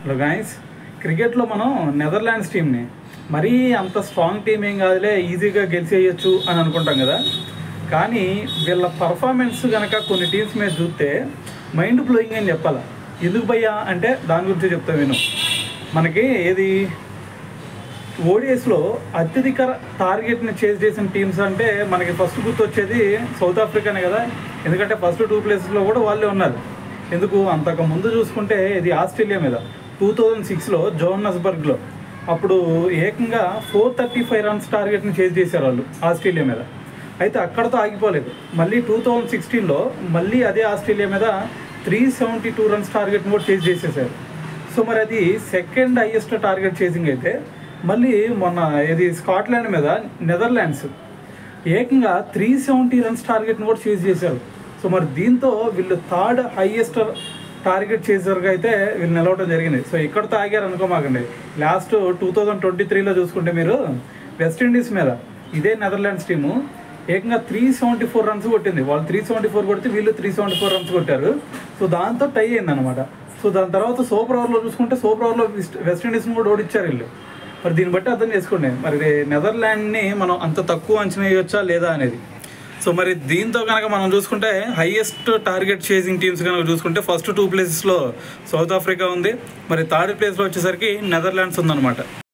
Hello guys, క్రికెట్లో మనం Netherlands టీంని మరీ అంత స్ట్రాంగ్ టీం ఏం కాదులే, ఈజీగా గెలిచేయచ్చు అని అనుకుంటాం కదా. కానీ వీళ్ళ పర్ఫార్మెన్స్ కనుక కొన్ని టీమ్స్ మీద చూస్తే మైండ్ బ్లోయింగ్ అని చెప్పాలి. ఎందుకు భయ్యా అంటే దాని గురించి చెప్తా విను. మనకి ఏది ఓడిఎస్లో అత్యధిక టార్గెట్ని చేజ్ చేసిన టీమ్స్ అంటే మనకి ఫస్ట్ గుర్తొచ్చేది సౌత్ ఆఫ్రికానే కదా. ఎందుకంటే ఫస్ట్ 2 ప్లేసెస్లో కూడా వాళ్ళే ఉన్నారు. ఎందుకు అంతకు ముందు చూసుకుంటే ఇది ఆస్ట్రేలియా మీద 2006లో జోహన్నస్బర్గ్లో అప్పుడు ఏకంగా 435 రన్స్ టార్గెట్ని చేజ్ చేశారు వాళ్ళు ఆస్ట్రేలియా మీద. అయితే అక్కడతో ఆగిపోలేదు, మళ్ళీ 2016లో మళ్ళీ అదే ఆస్ట్రేలియా మీద 372 రన్స్ టార్గెట్ని కూడా చేజ్ చేసేసారు. సో మరి అది సెకండ్ హైయెస్ట్ టార్గెట్ చేసింగ్ అయితే మళ్ళీ మొన్న ఇది స్కాట్లాండ్ మీద నెదర్లాండ్స్ ఏకంగా 370 రన్స్ టార్గెట్ని కూడా చేజ్ చేశారు. సో మరి దీంతో వీళ్ళు థర్డ్ హైయెస్ట్ టార్గెట్ చేసేసరికి అయితే వీళ్ళు నిలవడం జరిగింది. సో ఇక్కడతో ఆగారు అనుకోమాకండి. లాస్ట్ 2023లో చూసుకుంటే మీరు వెస్టిండీస్ మీద ఇదే నెదర్లాండ్స్ టీము ఏకంగా 374 రన్స్ కొట్టింది. వాళ్ళు 374 కొడితే వీళ్ళు 374 రన్స్ కొట్టారు. సో దాంతో టై అయింది అనమాట. సో దాని తర్వాత సూపర్ ఓవర్లో చూసుకుంటే సూపర్ ఓవర్లో వెస్టిండీస్ని కూడా ఓడిచ్చారు వీళ్ళు. మరి దీన్ని బట్టి అర్థం చేసుకోండి మరి నెదర్లాండ్ని మనం అంత తక్కువ అంచనా వేయొచ్చా లేదా అనేది. సో మరి దీంతో కనుక మనం చూసుకుంటే హైయెస్ట్ టార్గెట్ చేసింగ్ టీమ్స్ కనుక చూసుకుంటే ఫస్ట్ 2 ప్లేసెస్లో సౌత్ ఆఫ్రికా ఉంది, మరి థర్డ్ ప్లేస్లో వచ్చేసరికి నెదర్లాండ్స్ ఉందన్నమాట.